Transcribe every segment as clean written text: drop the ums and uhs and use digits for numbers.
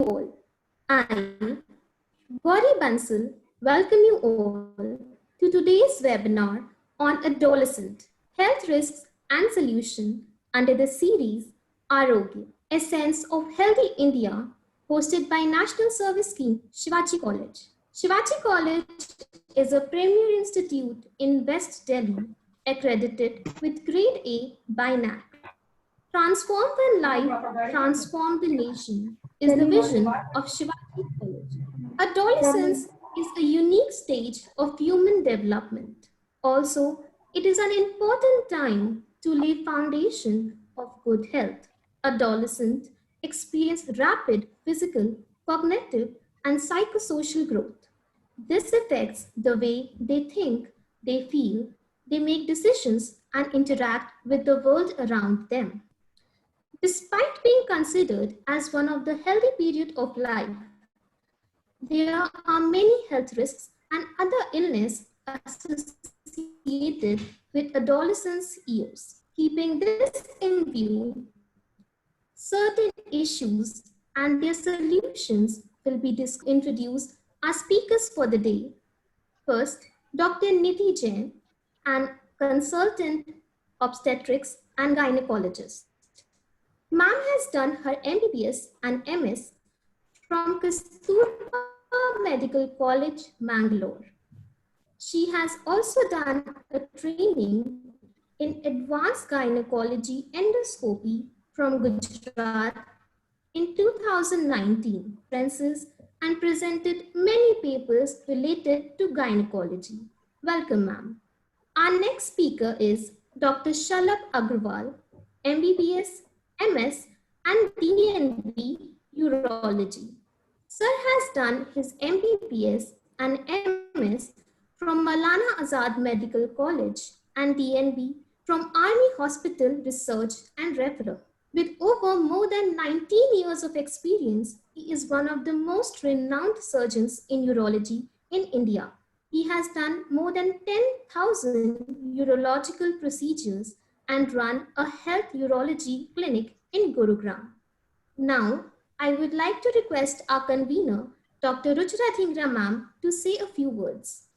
all. I, Gauri Bansal, welcome you all to today's webinar on adolescent health risks and solution under the series Arogya, Essence of Healthy India, hosted by National Service Scheme Shivaji College. Shivaji College is a premier institute in West Delhi, accredited with Grade A by NAC. Transform the life, transform the nation is the vision of Shivaji College. Adolescence is a unique stage of human development. Also, it is an important time to lay foundation of good health. Adolescents experience rapid physical, cognitive, and psychosocial growth. This affects the way they think, they feel, they make decisions, and interact with the world around them. Despite being considered as one of the healthy periods of life, there are many health risks and other illness associated with adolescence years. Keeping this in view, certain issues and their solutions will be introduced as speakers for the day. First, Dr. Nidhi Jain, an consultant obstetrics and gynecologist. Ma'am has done her MBBS and MS from Kasturba Medical College, Mangalore. She has also done a training in advanced gynecology endoscopy from Gujarat in 2019 conferences and presented many papers related to gynecology. Welcome, ma'am. Our next speaker is Dr. Shalabh Agrawal, MBBS, MS, and DNB Urology. Sir has done his MBBS and MS from Maulana Azad Medical College and DNB from Army Hospital Research and Referral. With over more than 19 years of experience, he is one of the most renowned surgeons in urology in India. He has done more than 10,000 urological procedures and run a health urology clinic in Gurugram. Now, I would like to request our convener, Dr. Ruchira Dhingra ma'am, to say a few words.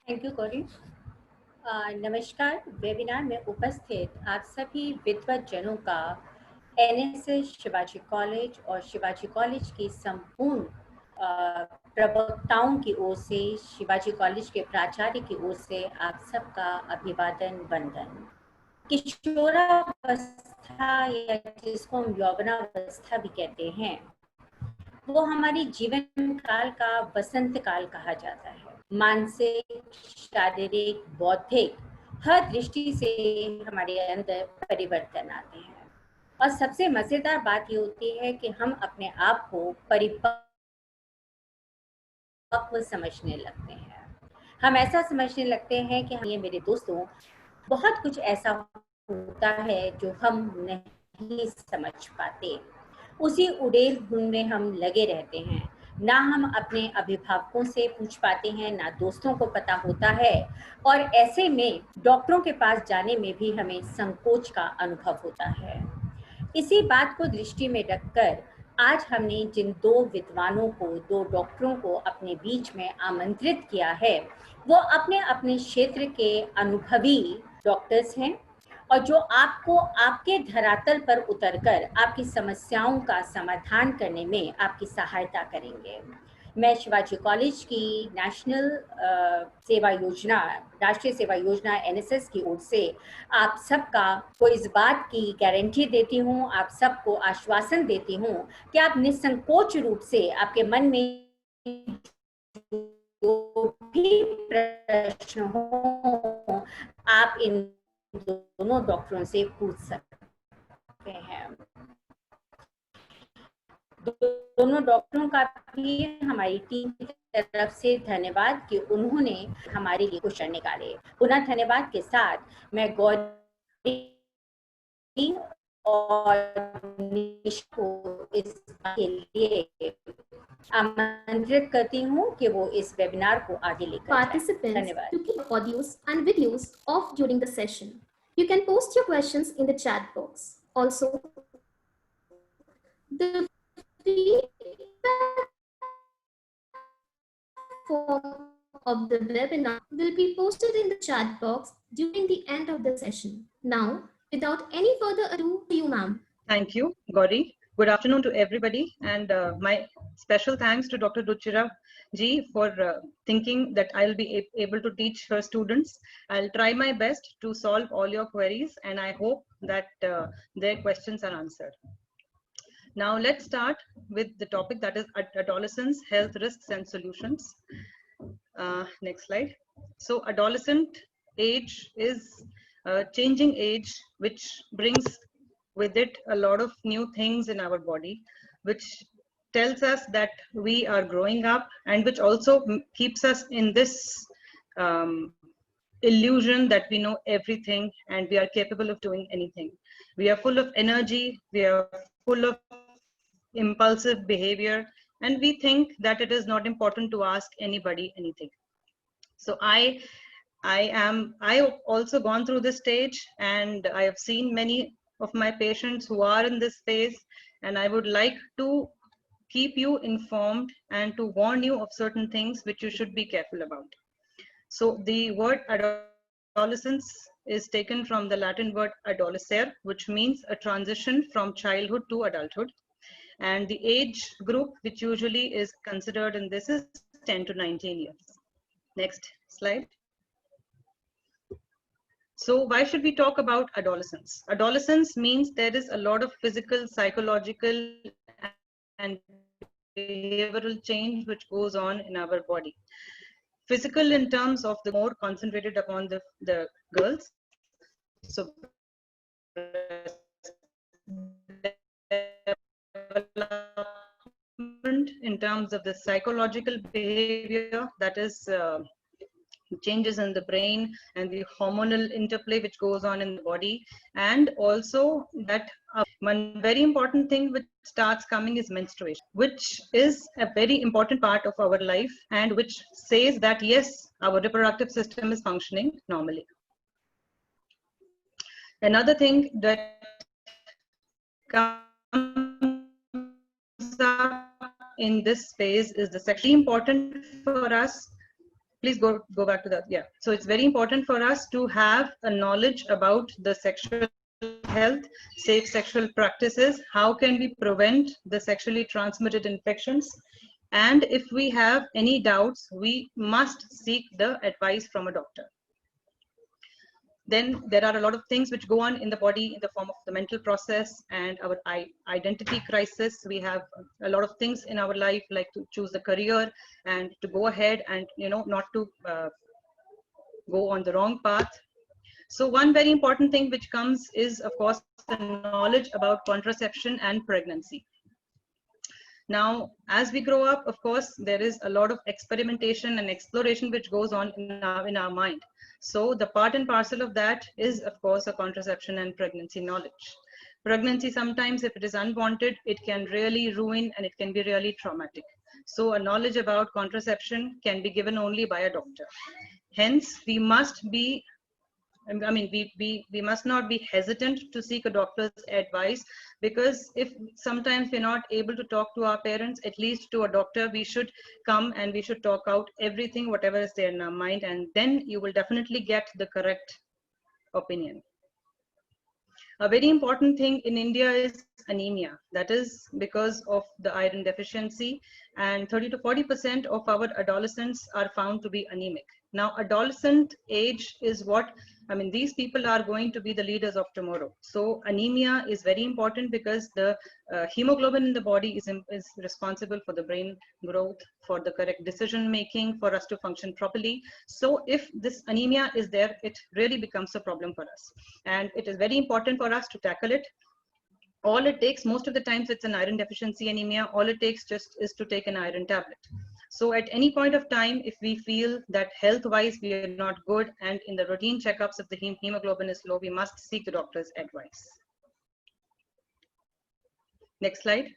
Thank you Gauri. नमस्कार। Webinar में उपस्थित आप सभी विद्वत जनों का NSS Shivaji college और Shivaji college की संपूर्ण प्रवक्ताओं की ओर से, शिवाजी कॉलेज के प्राचार्य की ओर से आप सबका अभिवादन वंदन। किशोरावस्था या जिसको हम यौवनावस्था भी कहते हैं, वो हमारी जीवन काल का वसंत काल कहा जाता है। मानसिक, शारीरिक, बौद्धिक हर दृष्टि से हमारे अंदर परिवर्तन आते हैं और सबसे मजेदार बात ये होती है कि हम अपने आप को परिपक्व समझने लगते हैं। हम ऐसा समझने लगते हैं कि ये मेरे दोस्तों, बहुत कुछ ऐसा होता है जो हम नहीं समझ पाते। उसी उड़ेल भून में हम लगे रहते हैं। ना हम अपने अभिभावकों से पूछ पाते हैं, ना दोस्तों को पता होता है, और ऐसे में डॉक्टरों के पास जाने में भी हमें संकोच का अनुभव होता है। इसी बात को दृष्टि में रखकर आज हमने जिन दो विद्वानों को, दो डॉक्टरों को अपने बीच में आमंत्रित किया है, वो अपने अपने क्षेत्र के अनुभवी डॉक्टर्स हैं और जो आपको आपके धरातल पर उतरकर आपकी समस्याओं का समाधान करने में आपकी सहायता करेंगे। मैं शिवाजी कॉलेज की नेशनल सेवा योजना, राष्ट्रीय सेवा योजना एनएसएस की ओर से आप सबका को इस बात की गारंटी देती हूँ, आप सबको आश्वासन देती हूँ कि आप निसंकोच रूप से आपके मन में जो भी प्रश्न हो, आप इन दोनों डॉक्टरों से पूछ सकते हैं। दोनों डॉक्टरों का भी हमारी टीम की तरफ से धन्यवाद कि उन्होंने हमारे लिए क्वेश्चन निकाले। पुनः धन्यवाद के साथ मैं गौरी और निश को इस के लिए आमंत्रित करती हूँ कि वो इस वेबिनार को आगे लेकर Participants धन्यवाद। to keep audios and videos off during the session. You can post your questions in the chat box. Also, the feedback form of the webinar will be posted in the chat box during the end of the session. Now, without any further ado, to you, ma'am. Thank you, Gauri. Good afternoon to everybody, and my special thanks to Dr. Ruchira ji for thinking that I'll be able to teach her students. I'll try my best to solve all your queries, and I hope that their questions are answered. Now let's start with the topic, that is adolescence, health risks and solutions. Next slide. So adolescent age is a changing age, which brings with it a lot of new things in our body, which tells us that we are growing up, and which also keeps us in this illusion that we know everything and we are capable of doing anything. We are full of energy, we are full of impulsive behavior, and we think that it is not important to ask anybody anything. So I also gone through this stage, and I have seen many of my patients who are in this phase, and I would like to keep you informed and to warn you of certain things which you should be careful about. So the word adolescence is taken from the Latin word adolescere, which means a transition from childhood to adulthood. And the age group which usually is considered in this is 10 to 19 years. Next slide. So why should we talk about adolescence? Adolescence means there is a lot of physical, psychological, and behavioral change which goes on in our body. Physical in terms of the more concentrated upon the girls. So in terms of the psychological behavior, that is changes in the brain and the hormonal interplay which goes on in the body, and also that one very important thing which starts coming is menstruation, which is a very important part of our life and which says that yes, our reproductive system is functioning normally. Another thing that comes up in this phase is the sexually important for us. Please go back to that. Yeah. So it's very important for us to have a knowledge about the sexual health, safe sexual practices, how can we prevent the sexually transmitted infections, and if we have any doubts, we must seek the advice from a doctor. Then there are a lot of things which go on in the body in the form of the mental process and our identity crisis. We have a lot of things in our life, like to choose a career and to go ahead and not to go on the wrong path. So one very important thing which comes is, of course, the knowledge about contraception and pregnancy. Now, as we grow up, of course, there is a lot of experimentation and exploration which goes on in our mind. So the part and parcel of that is, of course, a contraception and pregnancy knowledge. Pregnancy, sometimes if it is unwanted, it can really ruin and it can be really traumatic. So a knowledge about contraception can be given only by a doctor. Hence, we must be we must not be hesitant to seek a doctor's advice, because if sometimes we're not able to talk to our parents, at least to a doctor we should come and we should talk out everything, whatever is there in our mind, and then you will definitely get the correct opinion. A very important thing in India is anemia. That is because of the iron deficiency, and 30 to 40% of our adolescents are found to be anemic. Now, adolescent age is what, these people are going to be the leaders of tomorrow. So anemia is very important because the hemoglobin in the body is responsible for the brain growth, for the correct decision making, for us to function properly. So if this anemia is there, it really becomes a problem for us. And it is very important for us to tackle it. All it takes, most of the times it's an iron deficiency anemia, all it takes just is to take an iron tablet. So at any point of time, if we feel that health-wise we are not good, and in the routine checkups if the hemoglobin is low, we must seek the doctor's advice. Next slide.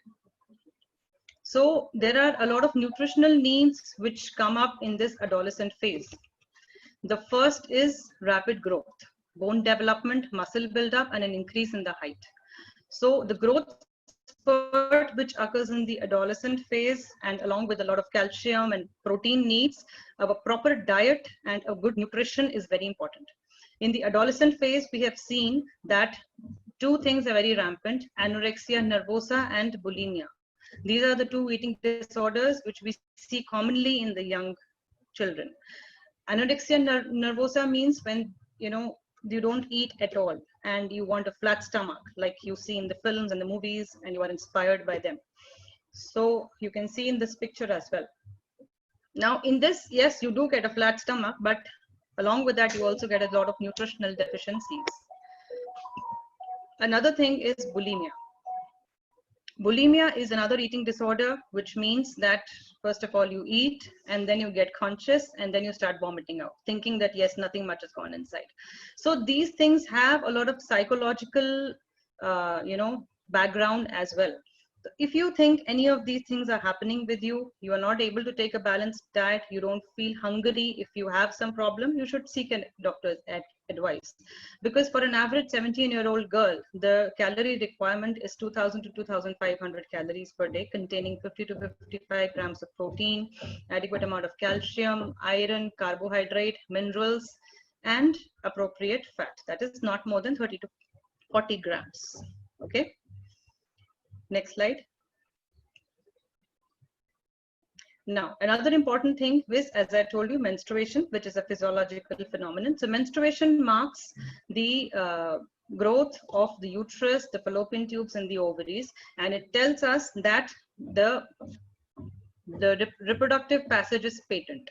So there are a lot of nutritional needs which come up in this adolescent phase. The first is rapid growth, bone development, muscle buildup, and an increase in the height. So the growth spurt spurt which occurs in the adolescent phase, and along with a lot of calcium and protein needs, a proper diet and a good nutrition is very important. In the adolescent phase, we have seen that two things are very rampant: anorexia nervosa and bulimia. These are the two eating disorders which we see commonly in the young children. Anorexia nervosa means when you don't eat at all and you want a flat stomach, like you see in the films and the movies, and you are inspired by them. So you can see in this picture as well. Now in this, yes, you do get a flat stomach, but along with that you also get a lot of nutritional deficiencies. Another thing is bulimia. Bulimia is another eating disorder, which means that first of all you eat and then you get conscious and then you start vomiting out, thinking that yes, nothing much has gone inside. So these things have a lot of psychological background as well. So if you think any of these things are happening with you, you are not able to take a balanced diet, you don't feel hungry, if you have some problem, you should seek a doctor's advice. Because for an average 17-year-old girl, the calorie requirement is 2000 to 2500 calories per day, containing 50 to 55 grams of protein, adequate amount of calcium, iron, carbohydrate, minerals, and appropriate fat. That is not more than 30 to 40 grams. Okay. Next slide. Now, another important thing is, as I told you, menstruation, which is a physiological phenomenon. So menstruation marks the growth of the uterus, the fallopian tubes, and the ovaries, and it tells us that the reproductive passage is patent.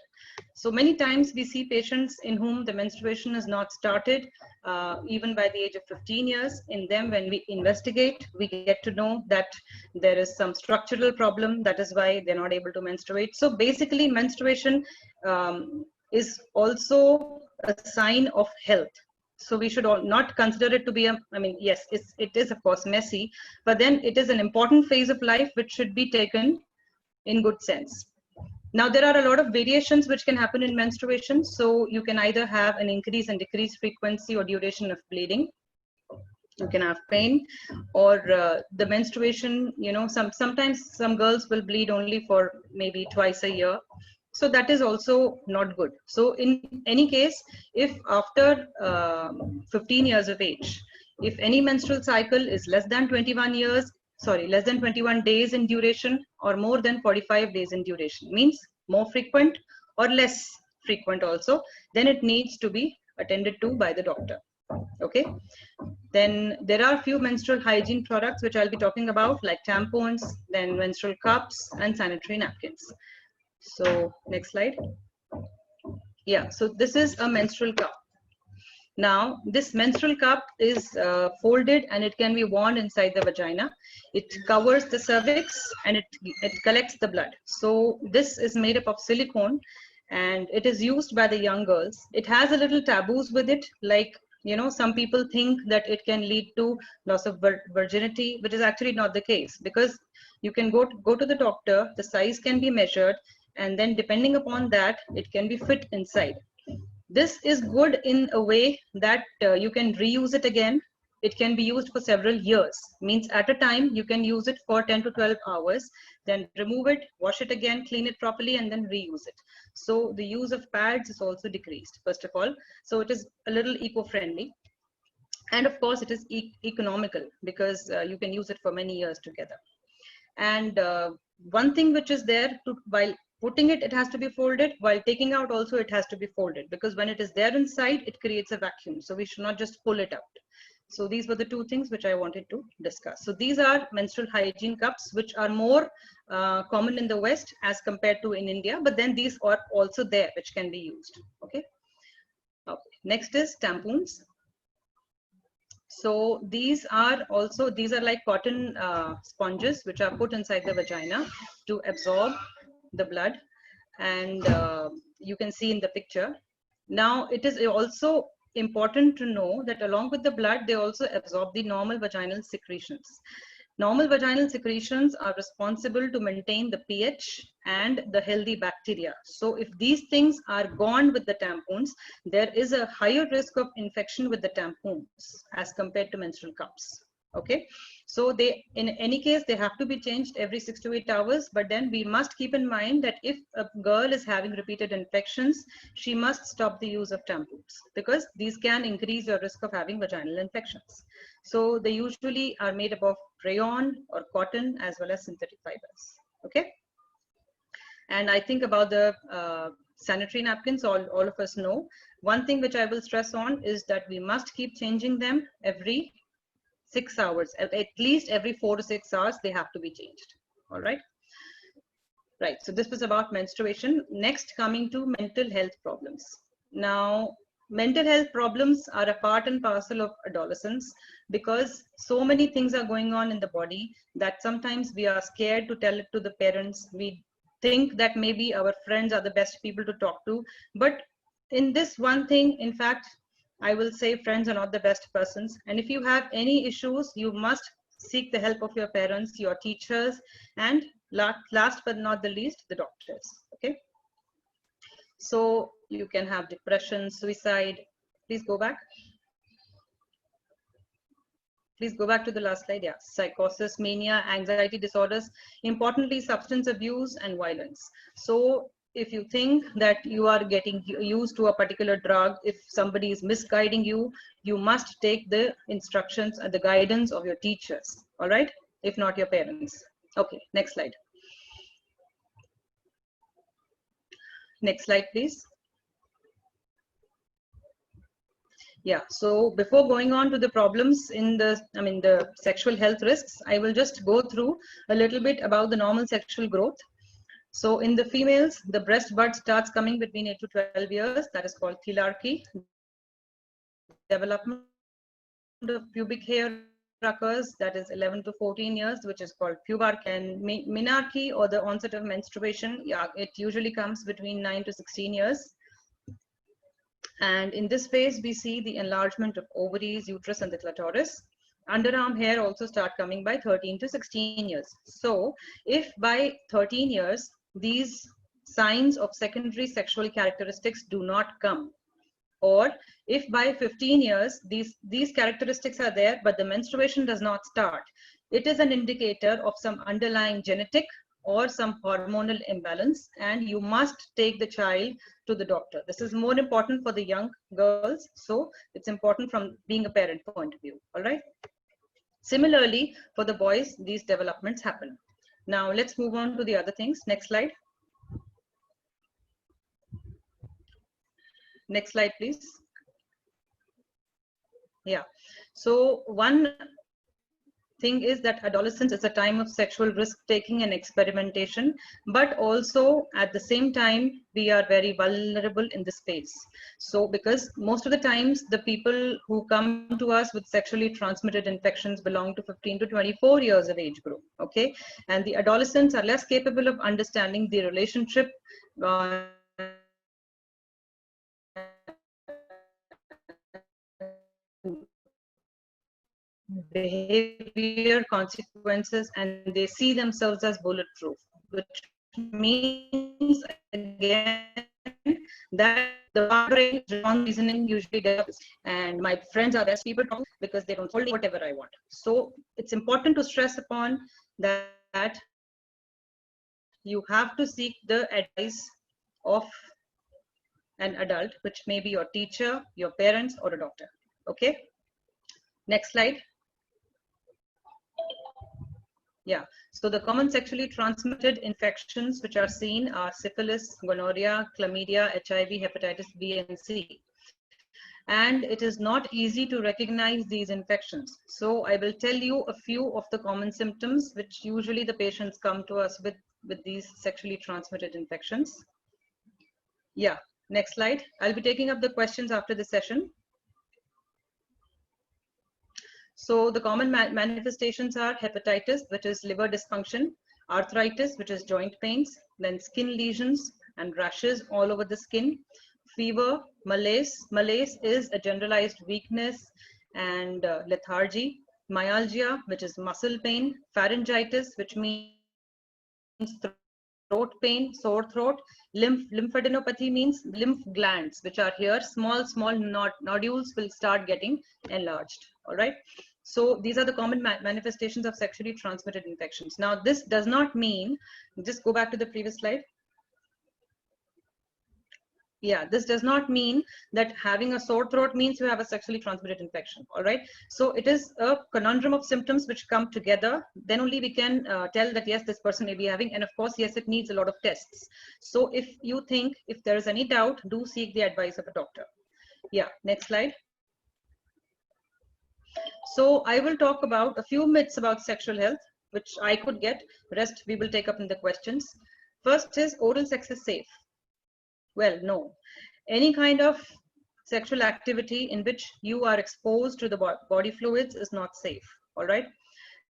So many times we see patients in whom the menstruation is not started even by the age of 15 years. In them, when we investigate, we get to know that there is some structural problem. That is why they're not able to menstruate. So basically, menstruation is also a sign of health. So we should not consider it to be yes, it is of course messy, but then it is an important phase of life which should be taken in good sense. Now, there are a lot of variations which can happen in menstruation. So you can either have an increase and decrease frequency or duration of bleeding. You can have pain, or the menstruation, sometimes some girls will bleed only for maybe twice a year. So that is also not good. So in any case, if after 15 years of age, if any menstrual cycle is less than 21 days in duration or more than 45 days in duration, means more frequent or less frequent also, then it needs to be attended to by the doctor. Okay. Then there are a few menstrual hygiene products which I'll be talking about, like tampons, then menstrual cups and sanitary napkins. So next slide. Yeah, so this is a menstrual cup. Now, this menstrual cup is folded and it can be worn inside the vagina. It covers the cervix and it collects the blood. So this is made up of silicone and it is used by the young girls. It has a little taboos with it, like, some people think that it can lead to loss of virginity, which is actually not the case, because you can go to the doctor, the size can be measured, and then depending upon that, it can be fit inside. This is good in a way that you can reuse it again. It can be used for several years, means at a time you can use it for 10 to 12 hours, then remove it, wash it again, clean it properly, and then reuse it. So the use of pads is also decreased, first of all. So it is a little eco-friendly. And of course, it is economical because you can use it for many years together. And one thing which is there, while putting it, it has to be folded. While taking out also, it has to be folded, because when it is there inside, it creates a vacuum. So we should not just pull it out. So these were the two things which I wanted to discuss. So these are menstrual hygiene cups, which are more common in the West as compared to in India. But then these are also there, which can be used. Okay. Next is tampons. So these are like cotton sponges which are put inside the vagina to absorb the blood, and you can see in the picture. Now it is also important to know that along with the blood, they also absorb the normal vaginal secretions. Normal vaginal secretions are responsible to maintain the pH and the healthy bacteria. So if these things are gone with the tampons, there is a higher risk of infection with the tampons as compared to menstrual cups. Okay, so they, in any case, they have to be changed every 6 to 8 hours. But then we must keep in mind that if a girl is having repeated infections, she must stop the use of tampons, because these can increase your risk of having vaginal infections. So they usually are made up of rayon or cotton as well as synthetic fibers. Okay. And I think about the sanitary napkins, all of us know. One thing which I will stress on is that we must keep changing them every 6 hours. At least every 4 to 6 hours, they have to be changed. All right. Right. So this was about menstruation. Next, coming to mental health problems. Now, mental health problems are a part and parcel of adolescence, because so many things are going on in the body that sometimes we are scared to tell it to the parents. We think that maybe our friends are the best people to talk to. But in this one thing, in fact, I will say friends are not the best persons. And if you have any issues, you must seek the help of your parents, your teachers, and last but not the least, the doctors. Okay. So you can have depression, suicide. Please go back. Please go back to the last slide. Yeah. Psychosis, mania, anxiety disorders, importantly, substance abuse and violence. So if you think that you are getting used to a particular drug, if somebody is misguiding you, you must take the instructions and the guidance of your teachers. All right. If not your parents. Okay. Next slide. Next slide, please. Yeah, so before going on to the problems in the sexual health risks, I will just go through a little bit about the normal sexual growth. So in the females, the breast bud starts coming between 8 to 12 years. That is called thelarchy. Development of pubic hair occurs, that is 11 to 14 years, which is called pubarchy. And menarche, or the onset of menstruation, yeah, it usually comes between 9 to 16 years. And in this phase, we see the enlargement of ovaries, uterus, and the clitoris. Underarm hair also start coming by 13 to 16 years. So if by 13 years, these signs of secondary sexual characteristics do not come, or if by 15 years, these characteristics are there, but the menstruation does not start, it is an indicator of some underlying genetic or some hormonal imbalance, and you must take the child to the doctor. This is more important for the young girls, so it's important from being a parent point of view. All right. Similarly, for the boys, these developments happen. Now let's move on to the other things. Next slide. Next slide, please. Yeah. So one thing is that adolescence is a time of sexual risk taking and experimentation, but also at the same time we are very vulnerable in this space. So because most of the times the people who come to us with sexually transmitted infections belong to 15 to 24 years of age group. Okay, and the adolescents are less capable of understanding the relationship behavior consequences, and they see themselves as bulletproof, which means again that the wrong reasoning usually develops, and my friends are best people because they don't hold whatever I want. So it's important to stress upon that you have to seek the advice of an adult, which may be your teacher, your parents, or a doctor. Okay, next slide. Yeah, so the common sexually transmitted infections which are seen are syphilis, gonorrhea, chlamydia, HIV, hepatitis B and C. And it is not easy to recognize these infections. So I will tell you a few of the common symptoms which usually the patients come to us with these sexually transmitted infections. Yeah, next slide. I'll be taking up the questions after the session. So the common manifestations are hepatitis, which is liver dysfunction, arthritis, which is joint pains, then skin lesions and rashes all over the skin, fever, malaise. Malaise is a generalized weakness and lethargy, myalgia, which is muscle pain, pharyngitis, which means throat pain, sore throat. Lymphadenopathy means lymph glands, which are here, small nodules will start getting enlarged. All right. So these are the common manifestations of sexually transmitted infections. Now, this does not mean, just go back to the previous slide. Yeah, this does not mean that having a sore throat means you have a sexually transmitted infection. All right. So it is a conundrum of symptoms which come together. Then only we can tell that, yes, this person may be having, and of course, yes, it needs a lot of tests. So if you think, if there is any doubt, do seek the advice of a doctor. Yeah, next slide. So I will talk about a few myths about sexual health, which I could get. Rest we will take up in the questions. First is oral sex is safe. Well, no. Any kind of sexual activity in which you are exposed to the body fluids is not safe. All right.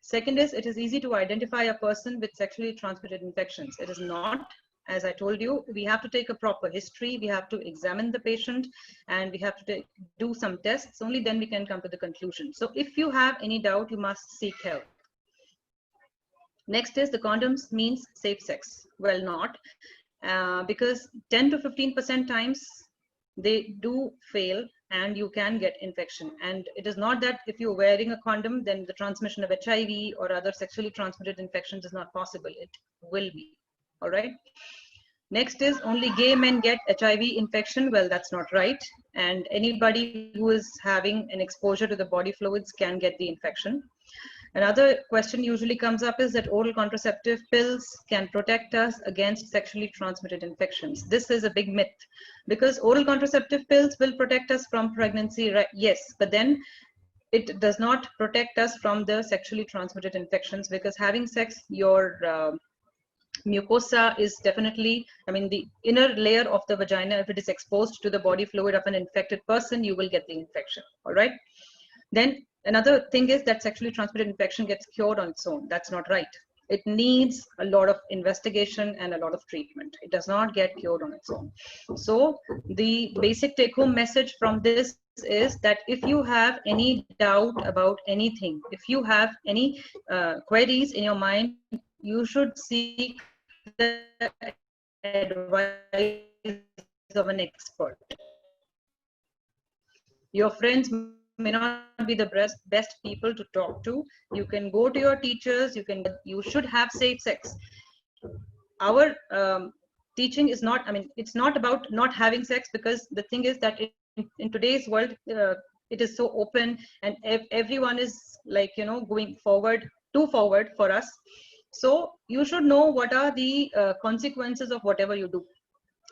Second is, it is easy to identify a person with sexually transmitted infections. It is not. As I told you, we have to take a proper history. We have to examine the patient, and we have to do some tests. Only then we can come to the conclusion. So if you have any doubt, you must seek help. Next is, the condoms means safe sex. Well, not. Because 10 to 15% times they do fail and you can get infection. And it is not that if you're wearing a condom, then the transmission of HIV or other sexually transmitted infections is not possible. It will be. All right. Next is, only gay men get HIV infection. Well, that's not right. And anybody who is having an exposure to the body fluids can get the infection. Another question usually comes up is that oral contraceptive pills can protect us against sexually transmitted infections. This is a big myth, because oral contraceptive pills will protect us from pregnancy, right? Yes, but then it does not protect us from the sexually transmitted infections, because having sex, your mucosa is definitely, I mean, the inner layer of the vagina, if it is exposed to the body fluid of an infected person, you will get the infection. All right. Then another thing is that sexually transmitted infection gets cured on its own. That's not right. It needs a lot of investigation and a lot of treatment. It does not get cured on its own. So the basic take-home message from this is that if you have any doubt about anything, if you have any queries in your mind, you should seek the advice of an expert. Your friends may not be the best people to talk to. You can go to your teachers. You should have safe sex. Our teaching is not, I mean, it's not about not having sex, because the thing is that in today's world, it is so open, and everyone is like, you know, going forward, too forward for us. So you should know what are the consequences of whatever you do.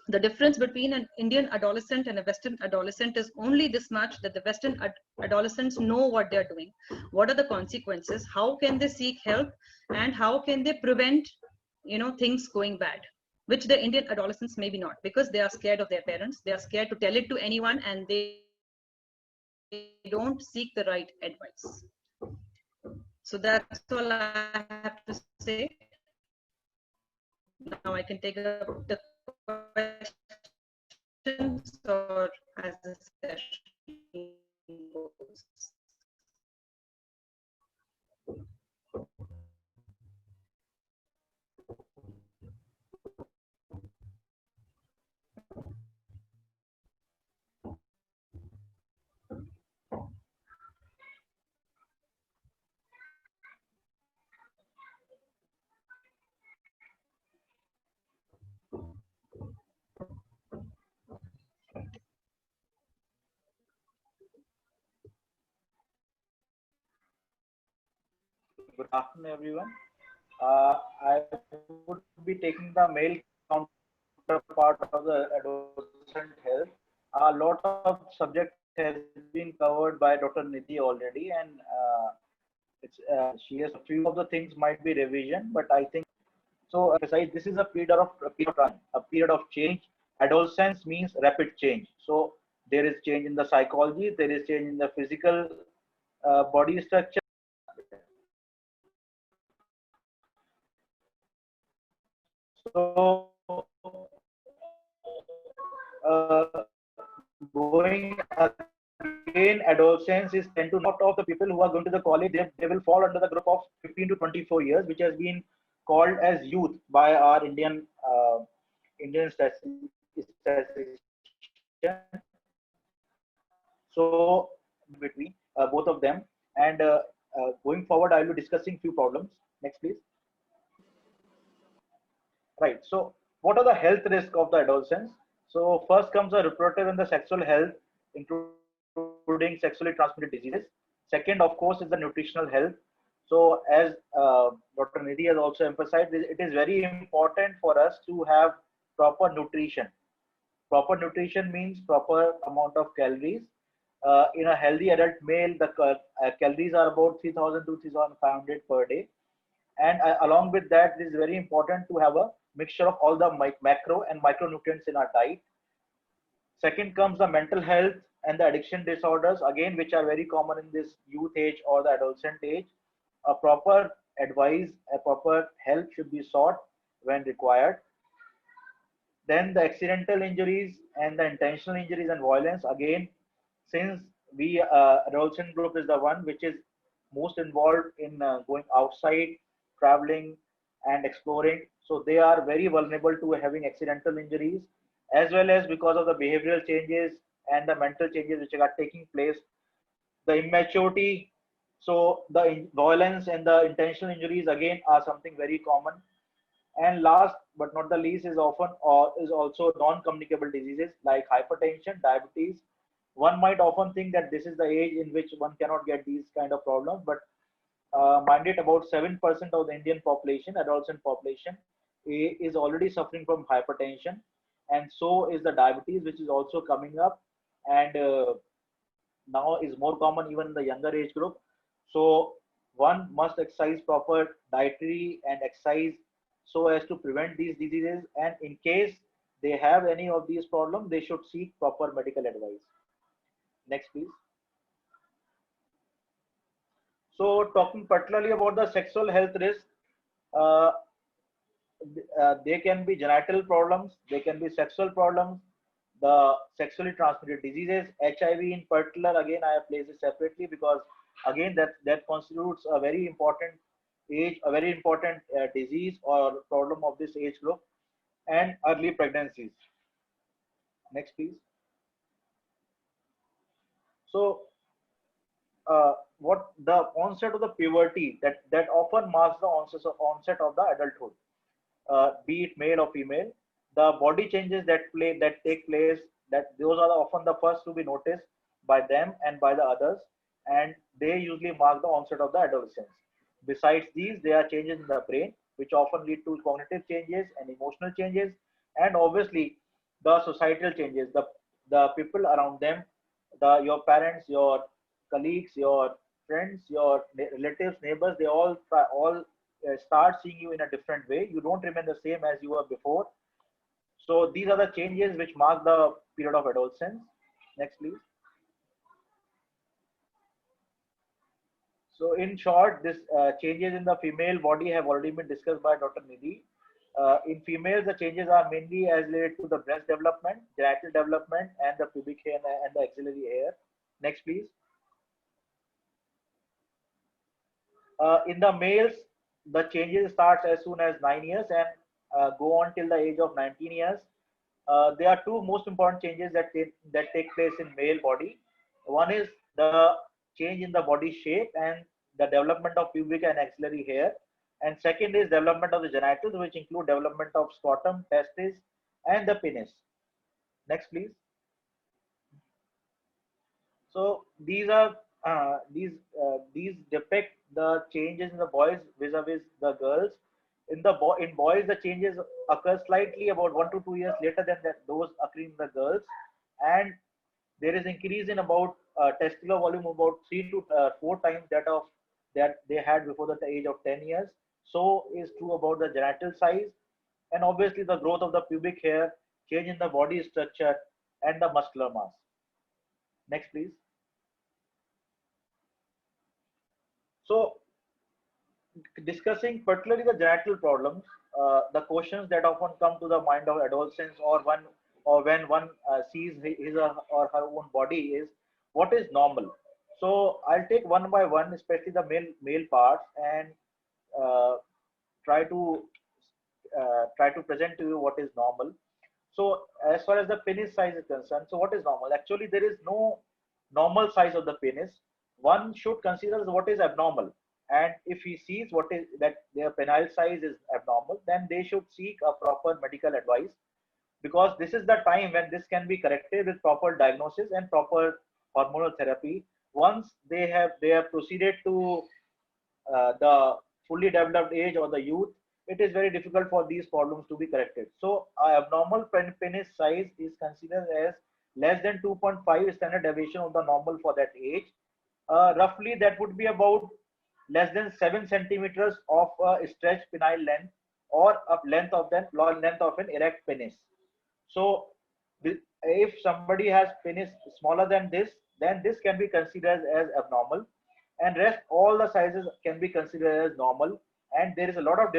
The difference between an Indian adolescent and a Western adolescent is only this much, that the Western adolescents know what they're doing, what are the consequences, how can they seek help, and how can they prevent, you know, things going bad, which the Indian adolescents maybe not, because they are scared of their parents, they are scared to tell it to anyone, and they don't seek the right advice. So that's all I have to say. Now I can take up the questions, or as the session goes. Good afternoon, everyone. I would be taking the male counterpart of the adolescent health. A lot of subject has been covered by Dr. Nidhi already, and she has a few of the things might be revision, but I think so. Besides, this is a period of change. Adolescence means rapid change. So there is change in the psychology, there is change in the physical body structure. So, going again, adolescence is 10 to not of the people who are going to the college, they will fall under the group of 15 to 24 years, which has been called as youth by our Indian statistician. So between both of them, and going forward, I will be discussing few problems. Next, please. Right. So, what are the health risks of the adolescents? So, first comes the reproductive and the sexual health, including sexually transmitted diseases. Second, of course, is the nutritional health. So, as Dr. Nidhi has also emphasized, it is very important for us to have proper nutrition. Proper nutrition means proper amount of calories. In a healthy adult male, the calories are about 3,000 to 3,500 per day. And along with that, it is very important to have a mixture of all the macro and micronutrients in our diet. Second comes the mental health and the addiction disorders, again, which are very common in this youth age or the adolescent age. A proper advice, a proper help should be sought when required. Then the accidental injuries and the intentional injuries and violence, again, since we adolescent group is the one which is most involved in going outside, traveling and exploring, so they are very vulnerable to having accidental injuries, as well as because of the behavioral changes and the mental changes which are taking place, the immaturity. So the violence and the intentional injuries again are something very common. And last but not the least is often or is also non-communicable diseases like hypertension, diabetes. One might often think that this is the age in which one cannot get these kind of problems, but mind it, about 7% of the Indian population, adolescent population, is already suffering from hypertension, and so is the diabetes, which is also coming up, and now is more common even in the younger age group. So one must exercise proper dietary and exercise so as to prevent these diseases, and in case they have any of these problems, they should seek proper medical advice. Next, please. So talking particularly about the sexual health risk, uh, they can be genital problems, they can be sexual problems, the sexually transmitted diseases, HIV in particular. Again, I have placed it separately because again that constitutes a very important age, a very important disease or problem of this age group, and early pregnancies. Next, please. So what the onset of the puberty that often marks the onset of the adulthood, be it male or female, the body changes that take place, that those are often the first to be noticed by them and by the others, and they usually mark the onset of the adolescence. Besides these, there are changes in the brain which often lead to cognitive changes and emotional changes, and obviously the societal changes, the people around them, the your parents, your colleagues, your friends, your relatives, neighbors, they all start seeing you in a different way. You don't remain the same as you were before. So these are the changes which mark the period of adolescence. Next, please. So in short, this changes in the female body have already been discussed by Dr. Nidhi. In females, the changes are mainly as related to the breast development, genital development, and the pubic hair and the axillary hair. Next, please. In the males, the changes starts as soon as 9 years and go on till the age of 19 years. There are two most important changes that take place in male body. One is the change in the body shape and the development of pubic and axillary hair. And second is development of the genitals, which include development of scrotum, testes, and the penis. Next, please. So these depict the changes in the boys vis-a-vis the girls. In boys, the changes occur slightly about 1 to 2 years later than those occurring in the girls, and there is increase in about testicular volume about 3 to 4 times that they had before the age of 10 years. So is true about the genital size, and obviously the growth of the pubic hair, change in the body structure, and the muscular mass. Next, please. So discussing particularly the genital problems, the questions that often come to the mind of adolescents or when one sees his or her own body is, what is normal? So I'll take one by one, especially the male parts, and uh, try to try to present to you what is normal. So as far as the penis size is concerned, so what is normal? Actually, there is no normal size of the penis. one should consider what is abnormal. And if he sees what is that their penile size is abnormal, then they should seek a proper medical advice, because this is the time when this can be corrected with proper diagnosis and proper hormonal therapy. Once they have proceeded to the fully developed age or the youth, it is very difficult for these problems to be corrected. So abnormal penis size is considered as less than 2.5 standard deviation of the normal for that age. Roughly that would be about less than 7 centimeters of stretched penile length, or a length of an erect penis. So if somebody has penis smaller than this, then this can be considered as abnormal, and rest all the sizes can be considered as normal. And there is a lot of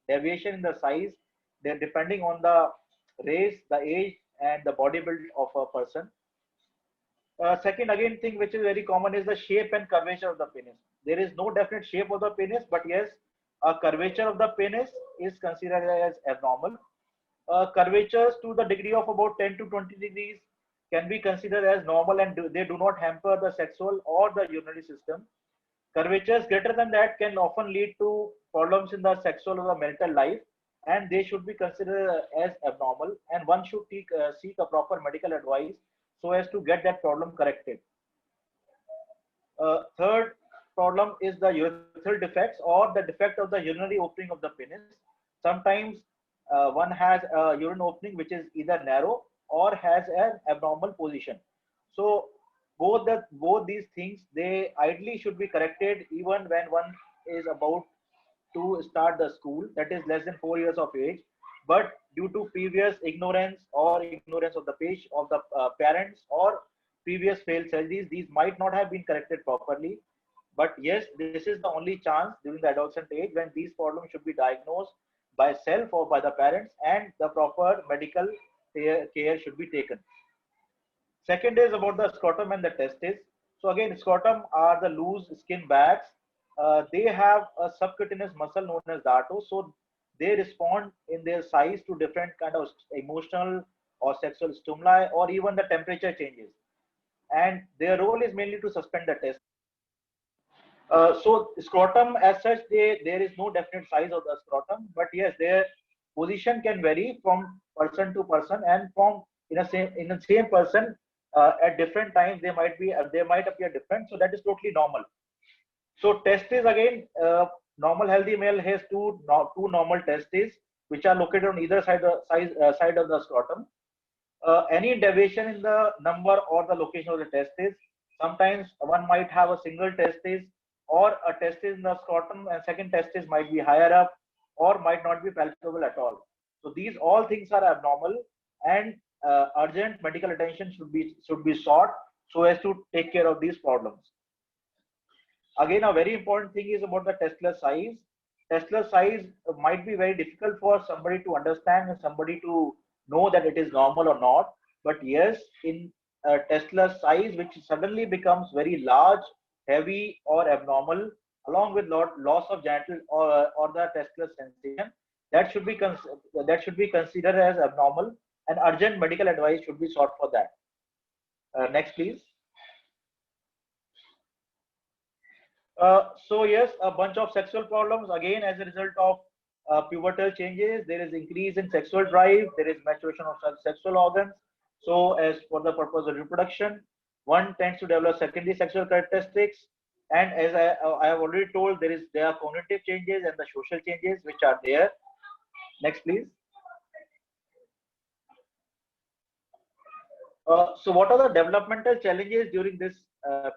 deviation in the size, there depending on the race, the age, and the body build of a person. Second, again, thing which is very common is the shape and curvature of the penis. There is no definite shape of the penis, but yes, a curvature of the penis is considered as abnormal. Curvatures to the degree of about 10 to 20 degrees can be considered as normal, and they do not hamper the sexual or the urinary system. Curvatures greater than that can often lead to problems in the sexual or the marital life, and they should be considered as abnormal, and one should seek a proper medical advice so as to get that problem corrected. Third problem is the urethral defects, or the defect of the urinary opening of the penis. Sometimes one has a urine opening which is either narrow or has an abnormal position. So both these things, they ideally should be corrected even when one is about to start the school, that is less than 4 years of age. But due to previous ignorance or ignorance of the page of the parents, or previous failed surgeries, these might not have been corrected properly. But yes, this is the only chance during the adolescent age when these problems should be diagnosed by self or by the parents, and the proper medical care should be taken. Second is about the scrotum and the testes. So again, scrotum are the loose skin bags. They have a subcutaneous muscle known as darto. So they respond in their size to different kind of emotional or sexual stimuli, or even the temperature changes. And their role is mainly to suspend the test. So scrotum as such, there is no definite size of the scrotum, but yes, their position can vary from person to person, and from in the same person at different times they might appear different. So that is totally normal. So testes again, normal healthy male has two normal testes which are located on either side of the scrotum. Any deviation in the number or the location of the testes. Sometimes one might have a single testis, or a testis in the scrotum, and second testis might be higher up, or might not be palpable at all. So these all things are abnormal, and urgent medical attention should be sought so as to take care of these problems. Again, a very important thing is about the testicular size. Testicular size might be very difficult for somebody to understand and somebody to know that it is normal or not. But yes, in testicular size, which suddenly becomes very large, heavy, or abnormal, along with loss of genital or the testicular sensation, that should be considered as abnormal, and urgent medical advice should be sought for that. Next, please. So yes, a bunch of sexual problems again as a result of pubertal changes. There is increase in sexual drive. There is maturation of sexual organs. So as for the purpose of reproduction, one tends to develop secondary sexual characteristics. And as I have already told, there are cognitive changes and the social changes which are there. Next, please. So what are the developmental challenges during this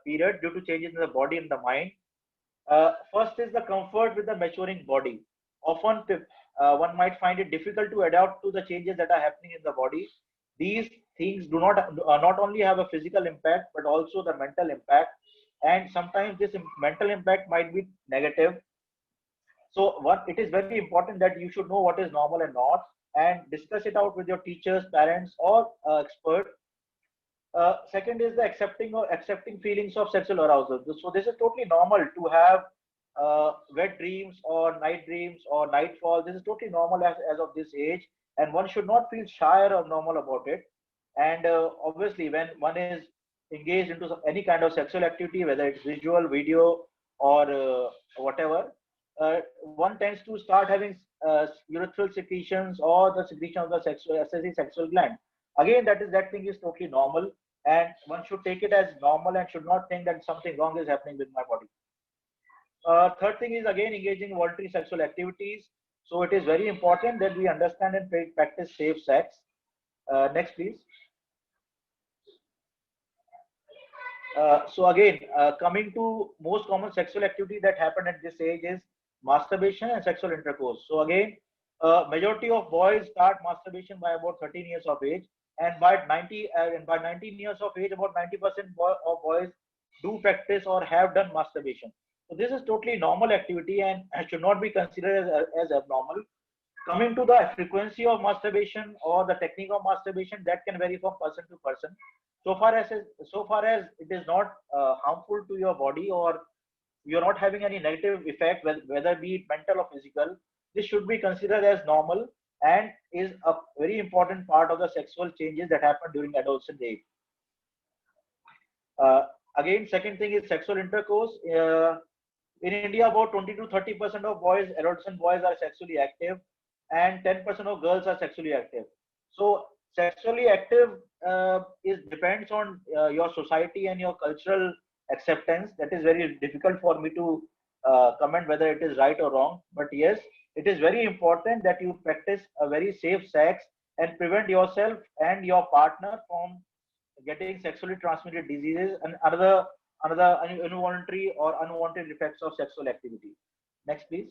period due to changes in the body and the mind? First is the comfort with the maturing body. Often one might find it difficult to adapt to the changes that are happening in the body. These things do not only have a physical impact, but also the mental impact. And sometimes this mental impact might be negative. So it is very important that you should know what is normal and not, and discuss it out with your teachers, parents, or expert. Second is the accepting feelings of sexual arousal. So this is totally normal to have wet dreams or night dreams or nightfall. This is totally normal as of this age, and one should not feel shy or abnormal about it. And obviously, when one is engaged into any kind of sexual activity, whether it's visual, video, or whatever, one tends to start having urethral secretions or the secretion of the accessory sexual gland. Again, that thing is totally normal, and one should take it as normal and should not think that something wrong is happening with my body. Third thing is again engaging in voluntary sexual activities. So it is very important that we understand and practice safe sex. Next, please. So again, coming to most common sexual activity that happen at this age is masturbation and sexual intercourse. So again, majority of boys start masturbation by about 13 years of age, and by 19 years of age, about 90% of boys do practice or have done masturbation. So this is totally normal activity and should not be considered as abnormal. Coming to the frequency of masturbation or the technique of masturbation, that can vary from person to person. So far as it is not harmful to your body, or you're not having any negative effect, whether be it mental or physical, this should be considered as normal and is a very important part of the sexual changes that happen during adolescent age. Again, second thing is sexual intercourse. In India, about 20 to 30% of boys, adolescent boys, are sexually active, and 10% of girls are sexually active. So sexually active depends on your society and your cultural acceptance. That is very difficult for me to comment whether it is right or wrong. But yes, it is very important that you practice a very safe sex and prevent yourself and your partner from getting sexually transmitted diseases and other involuntary or unwanted effects of sexual activity. Next, please.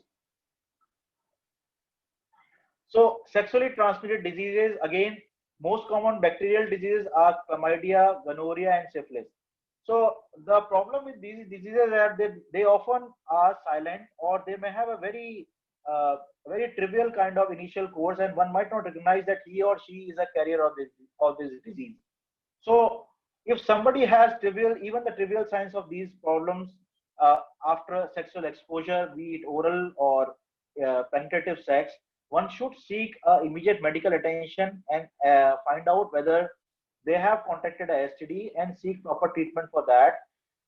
So sexually transmitted diseases, again, most common bacterial diseases are chlamydia, gonorrhea, and syphilis. So the problem with these diseases is that they often are silent, or they may have a very trivial kind of initial course, and one might not recognize that he or she is a carrier of this disease. So if somebody has even the trivial signs of these problems after sexual exposure, be it oral or penetrative sex, one should seek immediate medical attention and find out whether they have contracted a STD and seek proper treatment for that.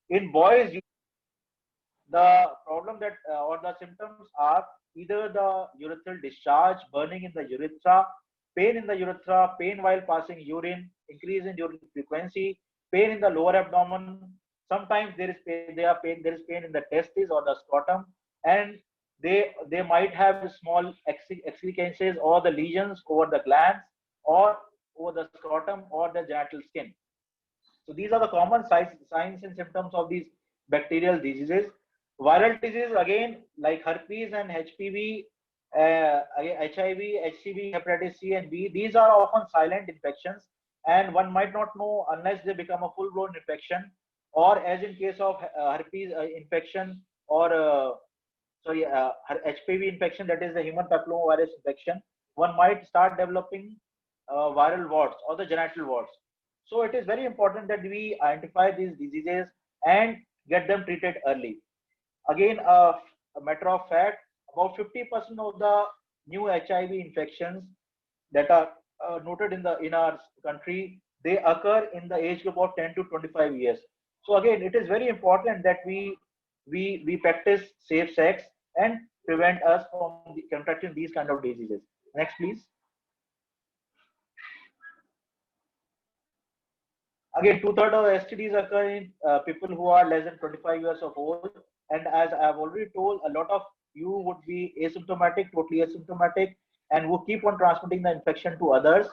In boys, the problem that or the symptoms are either the urethral discharge, burning in the urethra, pain in the urethra, pain while passing urine, increase in urine frequency, pain in the lower abdomen. Sometimes there is pain in the testes or the scrotum, and they might have small excrescences or the lesions over the glands or over the scrotum or the genital skin. So these are the common signs and symptoms of these bacterial diseases. Viral diseases, again, like herpes and HPV, HIV, HCV, hepatitis C and B, these are often silent infections, and one might not know unless they become a full-blown infection, or as in case of herpes infection or HPV infection, that is the human papillomavirus infection, one might start developing viral warts or the genital warts. So it is very important that we identify these diseases and get them treated early. Again, a matter of fact, about 50% of the new HIV infections that are noted in our country, they occur in the age group of 10 to 25 years. So again, it is very important that we practice safe sex and prevent us from contracting these kind of diseases. Next, please. Again, 2/3 of STDs occur in people who are less than 25 years of old. And as I've already told, a lot of you would be asymptomatic, totally asymptomatic, and would keep on transmitting the infection to others.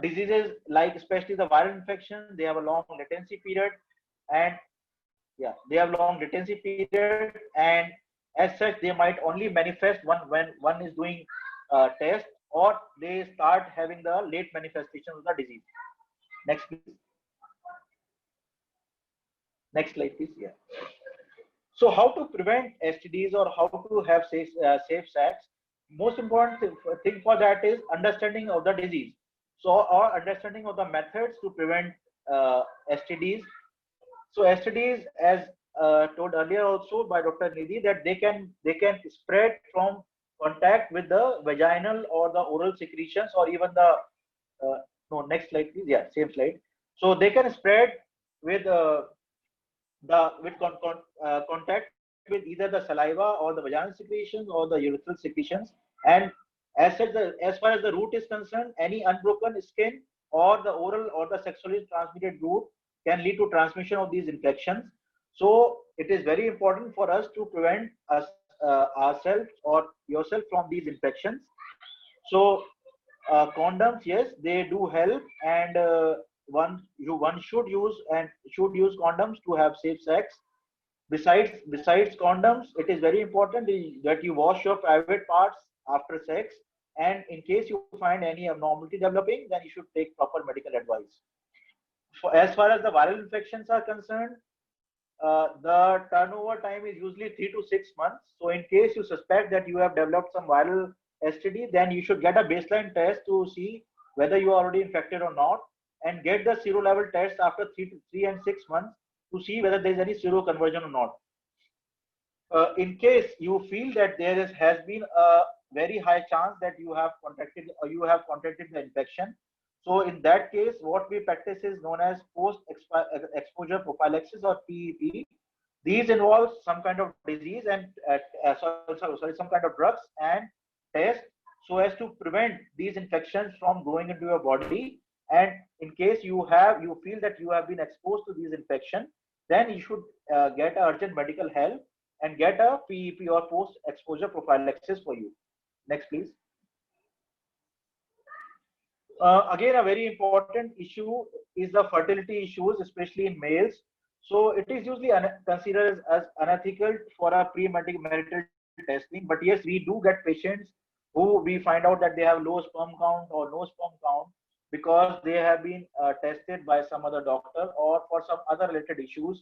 Diseases like especially the viral infection, they have a long latency period, and and as such, they might only manifest when one is doing test, or they start having the late manifestation of the disease. Next, please. Next slide, please. Yeah. So how to prevent STDs or how to have safe sex? Most important thing for that is understanding of the disease. So, or understanding of the methods to prevent STDs. So STDs, as told earlier also by Dr. Nidhi, that they can spread from contact with the vaginal or the oral secretions, or even the no, next slide please. Yeah, same slide. So they can spread with contact with either the saliva or the vaginal secretions or the urethral secretions. And as far as the route is concerned, any unbroken skin or the oral or the sexually transmitted route can lead to transmission of these infections. So it is very important for us to prevent ourselves or yourself from these infections. So condoms, yes, they do help, and one should use condoms to have safe sex. Besides condoms, it is very important that you wash your private parts after sex, and in case you find any abnormality developing, then you should take proper medical advice. As far as the viral infections are concerned, the turnover time is usually 3 to 6 months. So in case you suspect that you have developed some viral STD, then you should get a baseline test to see whether you are already infected or not, and get the sero level test after 3 and 6 months to see whether there is any sero conversion or not. In case you feel that has been a very high chance that you have contracted the infection, so in that case, what we practice is known as post-exposure prophylaxis, or PEP. These involve some kind of disease and some kind of drugs and test, so as to prevent these infections from going into your body. And in case you feel that you have been exposed to these infections, then you should get urgent medical help and get a PEP, or post-exposure prophylaxis, for you. Next, please. Again, a very important issue is the fertility issues, especially in males. So it is usually considered as unethical for a pre-marital testing. But yes, we do get patients who we find out that they have low sperm count or no sperm count because they have been tested by some other doctor or for some other related issues.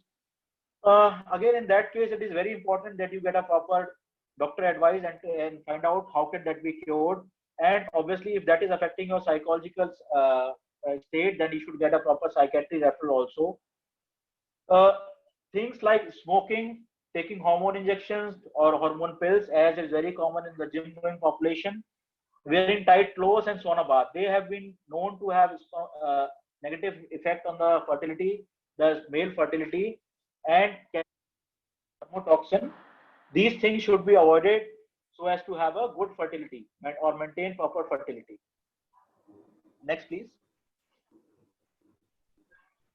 Again, in that case, it is very important that you get a proper doctor advice and find out how can that be cured. And obviously, if that is affecting your psychological state, then you should get a proper psychiatry referral also. Things like smoking, taking hormone injections or hormone pills, as is very common in the gym going population, wearing tight clothes and sauna bath, they have been known to have negative effect on the fertility, the male fertility, and toxin. These things should be avoided so as to have a good fertility or maintain proper fertility. Next, please.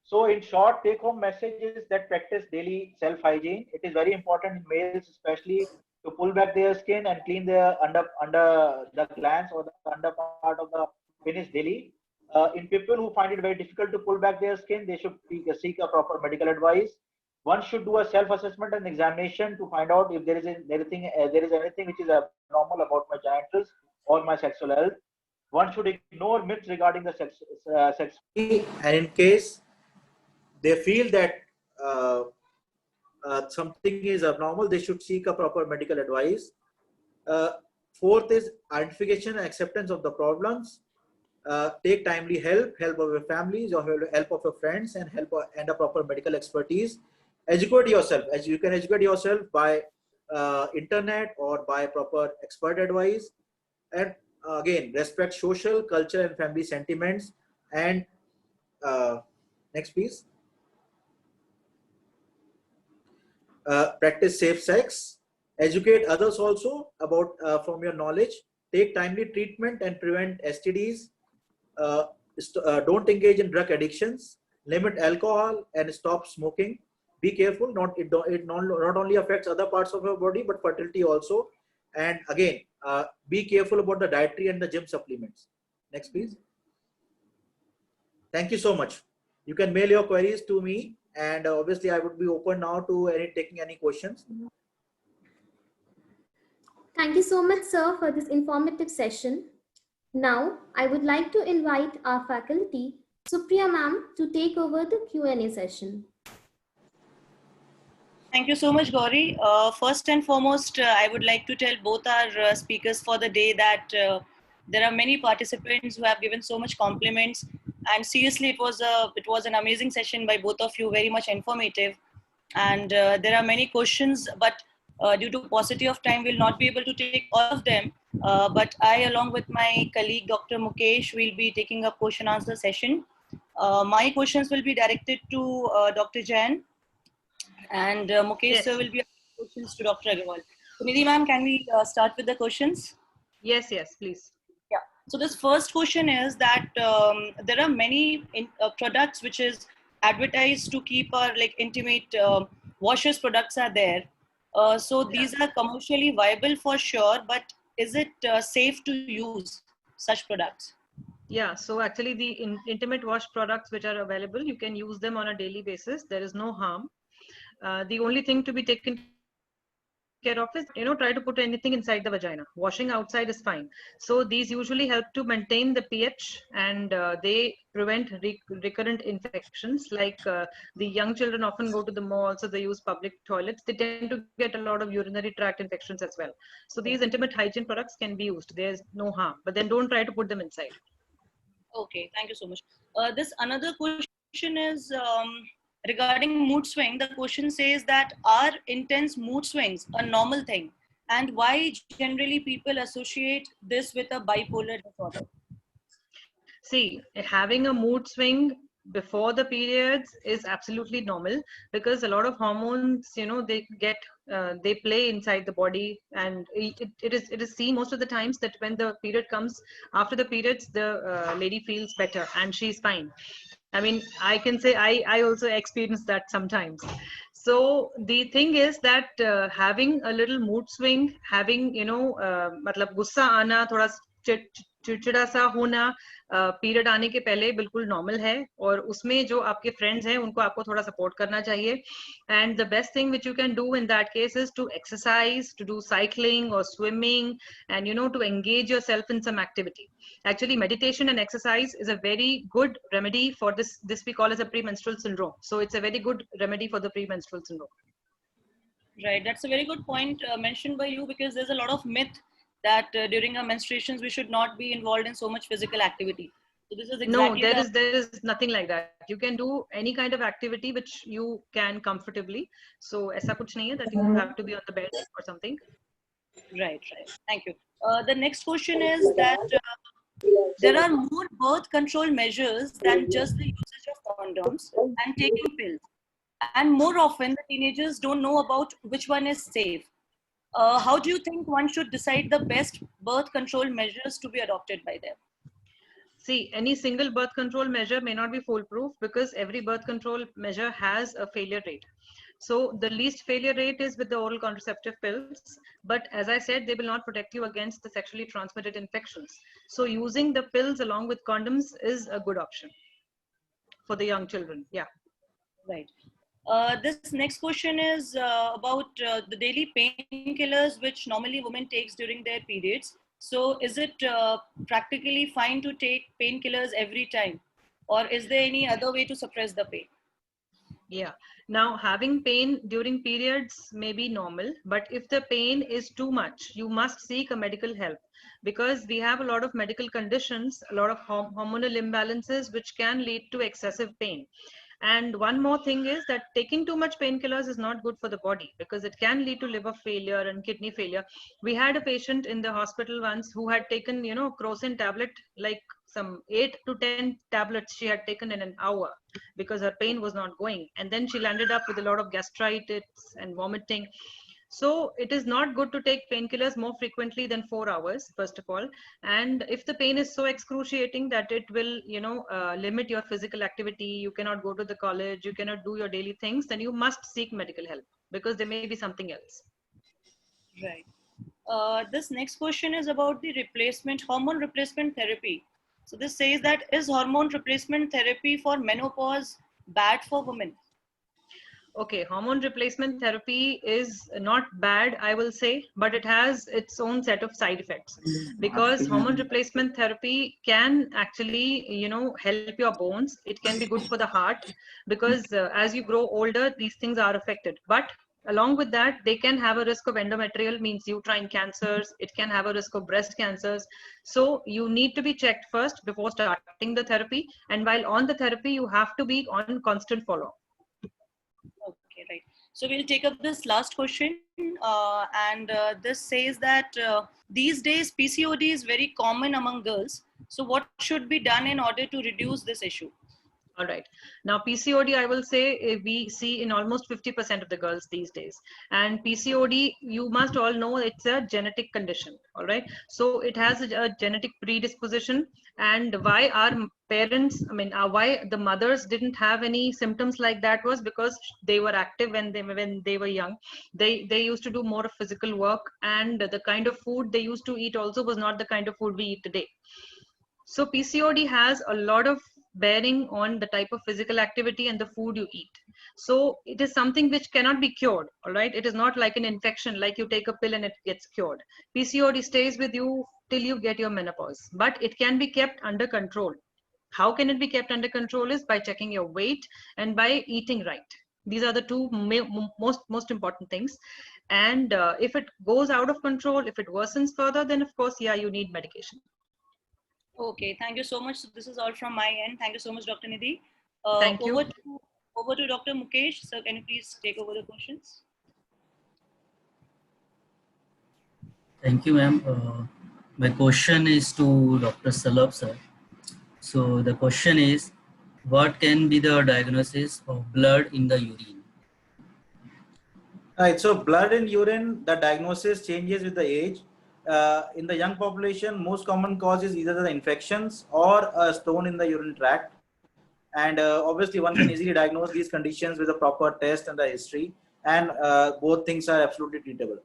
So in short, take home message is that practice daily self-hygiene. It is very important in males, especially, to pull back their skin and clean their under the glands or the under part of the penis daily. In people who find it very difficult to pull back their skin, they should seek a proper medical advice. One should do a self-assessment and examination to find out if there is anything which is abnormal about my genitals or my sexual health. One should ignore myths regarding the sex. And in case they feel that something is abnormal, they should seek a proper medical advice. Fourth is identification and acceptance of the problems. Take timely help of your families or help of your friends, and a proper medical expertise. Educate yourself, as you can educate yourself by internet or by proper expert advice. And again, respect social, culture, and family sentiments. And next, please. Practice safe sex. Educate others also about from your knowledge. Take timely treatment and prevent STDs. Don't engage in drug addictions. Limit alcohol and stop smoking. Be careful. It not only affects other parts of your body but fertility also. And again, be careful about the dietary and the gym supplements. Next, please. Thank you so much. You can mail your queries to me, and obviously I would be open now to taking any questions. Thank you so much, sir, for this informative session. Now, I would like to invite our faculty, Supriya ma'am, to take over the Q&A session. Thank you so much, Gauri. First and foremost, I would like to tell both our speakers for the day that there are many participants who have given so much compliments, and seriously, it was an amazing session by both of you, very much informative. And there are many questions, but due to paucity of time, we'll not be able to take all of them. But I, along with my colleague, Dr. Mukesh, will be taking a question answer session. My questions will be directed to Dr. Jain, and Mukesh Yes. sir will be asking questions to Dr. Agarwal. So Nidhi ma'am, can we start with the questions? Yes, yes, please. Yeah. So this first question is that there are many products which is advertised to keep our like intimate washes products are there. So these are commercially viable for sure, but is it safe to use such products? Yeah, so actually the intimate wash products which are available, you can use them on a daily basis. There is no harm. The only thing to be taken care of is, try to put anything inside the vagina. Washing outside is fine. So these usually help to maintain the pH, and they prevent recurrent infections. Like the young children often go to the mall, so they use public toilets. They tend to get a lot of urinary tract infections as well. So these intimate hygiene products can be used. There's no harm, but then don't try to put them inside. Okay, thank you so much. This another question is regarding mood swing. The question says that are intense mood swings a normal thing, and why generally people associate this with a bipolar disorder? See, having a mood swing before the periods is absolutely normal, because a lot of hormones, they get they play inside the body, and it is seen most of the times that when the period comes, after the periods, the lady feels better and she's fine. I mean, I can say I also experience that sometimes. So the thing is that having a little mood swing, having मतलब गुस्सा आना, थोड़ा चिड़चिड़ा सा होना period आने के पहले बिल्कुल नॉर्मल है, और उसमें जो आपके फ्रेंड्स हैं उनको आपको थोड़ा सपोर्ट करना चाहिए. And the best thing which you can do in that case is to exercise, to do cycling और swimming, and to engage yourself in some activity. Actually, meditation and exercise is a very good remedy for this we call as a premenstrual syndrome. So it's a very good remedy for the premenstrual syndrome. Right, that's a very good point mentioned by you, because there's a lot of myth that during our menstruations we should not be involved in so much physical activity. So this is exactly No, there is nothing like that. You can do any kind of activity which you can comfortably. So aisa kuch nahi hai that you have to be on the bed or something. Right. Thank you. The next question is that there are more birth control measures than just the usage of condoms and taking pills. And more often, the teenagers don't know about which one is safe. How do you think one should decide the best birth control measures to be adopted by them? See, any single birth control measure may not be foolproof, because every birth control measure has a failure rate. So the least failure rate is with the oral contraceptive pills. But as I said, they will not protect you against the sexually transmitted infections. So using the pills along with condoms is a good option for the young children. Yeah. Right. This next question is about the daily painkillers which normally women takes during their periods. So is it practically fine to take painkillers every time, or is there any other way to suppress the pain? Yeah. Now, having pain during periods may be normal, but if the pain is too much, you must seek a medical help, because we have a lot of medical conditions, a lot of hormonal imbalances, which can lead to excessive pain. And one more thing is that taking too much painkillers is not good for the body, because it can lead to liver failure and kidney failure. We had a patient in the hospital once who had taken, Crocin tablet, like some 8 to 10 tablets she had taken in an hour, because her pain was not going. And then she landed up with a lot of gastritis and vomiting. So it is not good to take painkillers more frequently than 4 hours, first of all. And if the pain is so excruciating that it will, limit your physical activity, you cannot go to the college, you cannot do your daily things, then you must seek medical help, because there may be something else. Right. This next question is about the hormone replacement therapy. So this says that, is hormone replacement therapy for menopause bad for women? Okay, hormone replacement therapy is not bad, I will say, but it has its own set of side effects, because hormone replacement therapy can actually, help your bones. It can be good for the heart, because as you grow older, these things are affected. But along with that, they can have a risk of endometrial, means uterine cancers. It can have a risk of breast cancers. So you need to be checked first before starting the therapy. And while on the therapy, you have to be on constant follow-up. Okay, right. So we'll take up this last question, and this says that these days PCOD is very common among girls. So what should be done in order to reduce this issue? All right. Now, PCOD, I will say we see in almost 50% of the girls these days. And PCOD, you must all know it's a genetic condition. All right. So it has a genetic predisposition. And why our parents, why the mothers didn't have any symptoms like that was because they were active when they were young. They used to do more of physical work, and the kind of food they used to eat also was not the kind of food we eat today. So PCOD has a lot of bearing on the type of physical activity and the food you eat. So it is something which cannot be cured, all right? It is not like an infection, like you take a pill and it gets cured. PCOD stays with you till you get your menopause, but it can be kept under control. How can it be kept under control is by checking your weight and by eating right. These are the two most important things. And if it goes out of control, if it worsens further, then of course, yeah, you need medication. Okay, thank you so much. So this is all from my end. Thank you so much, Dr. Nidhi. Thank you. Over to Dr. Mukesh. Sir, can you please take over the questions? Thank you, ma'am. My question is to Dr. Salab, sir. So the question is, what can be the diagnosis of blood in the urine? Right. So blood in urine, the diagnosis changes with the age. In the young population, most common cause is either the infections or a stone in the urine tract. And obviously, one can easily diagnose these conditions with a proper test and the history. And both things are absolutely treatable.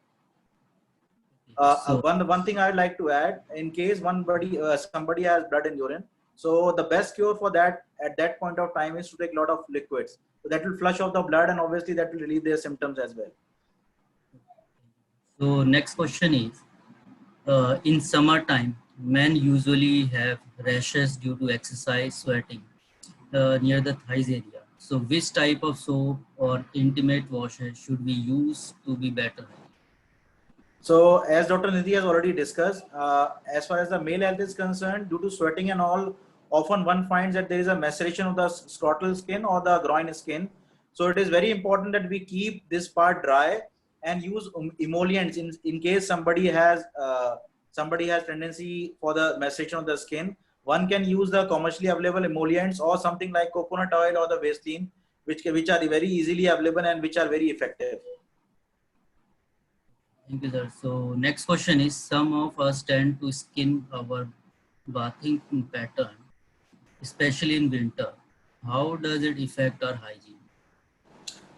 So, one thing I'd like to add, in case somebody has blood in urine, so the best cure for that at that point of time is to take a lot of liquids. So that will flush off the blood, and obviously that will relieve their symptoms as well. so next question is, in summertime, men usually have rashes due to exercise sweating near the thighs area. So which type of soap or intimate washer should we use to be better? So as Dr. Nidhi has already discussed, as far as the male health is concerned, due to sweating and all, often one finds that there is a maceration of the scrotal skin or the groin skin. So it is very important that we keep this part dry and use emollients in case somebody has tendency for the maceration of the skin. One can use the commercially available emollients or something like coconut oil or the Vaseline, which are very easily available and which are very effective. Thank you, sir. So next question is, some of us tend to skin our bathing pattern, especially in winter. How does it affect our hygiene?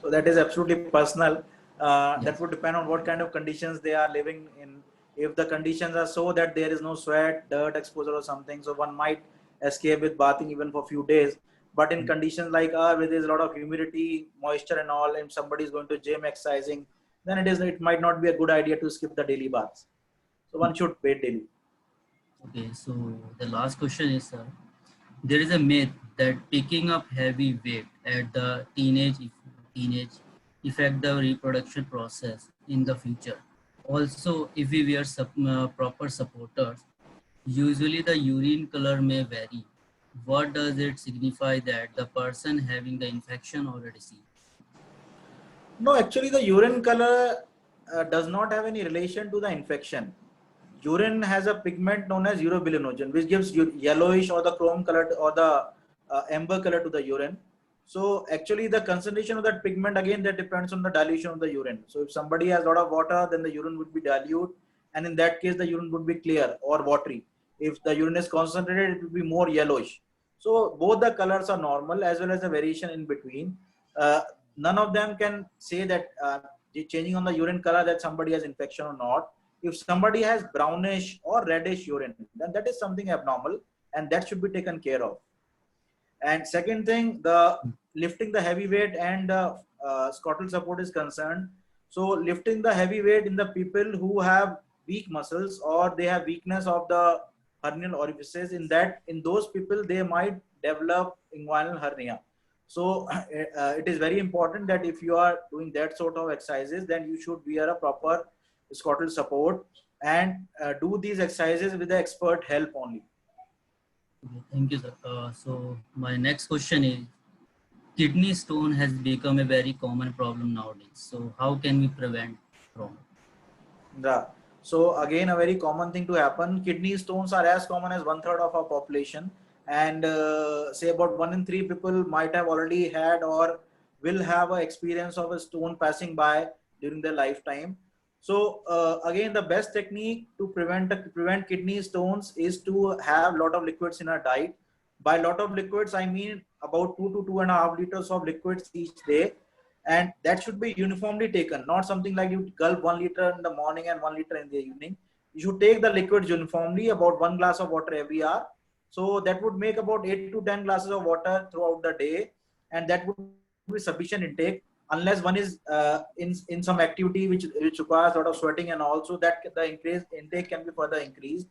So that is absolutely personal. Yes. That would depend on what kind of conditions they are living in. If the conditions are so that there is no sweat, dirt exposure or something, so one might escape with bathing even for a few days. But in conditions like where there is a lot of humidity, moisture and all, and somebody is going to gym exercising, then it might not be a good idea to skip the daily baths. So one should bathe daily. Okay, so the last question is, there is a myth that picking up heavy weight at the teenage affect the reproduction process in the future. Also, if we wear proper supporters, usually the urine color may vary. What does it signify that the person having the infection or a disease? No, actually the urine color does not have any relation to the infection. Urine has a pigment known as urobilinogen, which gives yellowish or the chrome color or the amber color to the urine. So actually the concentration of that pigment, again, that depends on the dilution of the urine. So if somebody has a lot of water, then the urine would be dilute, and in that case the urine would be clear or watery. If the urine is concentrated, it will be more yellowish. So both the colors are normal as well as the variation in between. None of them can say that changing on the urine color that somebody has infection or not. If somebody has brownish or reddish urine, then that is something abnormal and that should be taken care of. And second thing, the lifting the heavy weight and scrotal support is concerned. So lifting the heavy weight in the people who have weak muscles or they have weakness of the hernial orifices, in those people they might develop inguinal hernia. So it is very important that if you are doing that sort of exercises, then you should wear a proper scrotal support and do these exercises with the expert help only. Okay, thank you, sir. So my next question is, kidney stone has become a very common problem nowadays. So how can we prevent from it? Yeah. So again, a very common thing to happen. Kidney stones are as common as 1/3 of our population, and say about 1 in 3 people might have already had or will have an experience of a stone passing by during their lifetime. So again, the best technique to prevent kidney stones is to have a lot of liquids in our diet. By a lot of liquids, I mean about 2 to 2.5 liters of liquids each day, and that should be uniformly taken, not something like you gulp 1 liter in the morning and 1 liter in the evening. You should take the liquids uniformly, about 1 glass of water every hour. So that would make about 8 to 10 glasses of water throughout the day, and that would be sufficient intake, unless one is in some activity which requires a lot of sweating, and also that the intake can be further increased.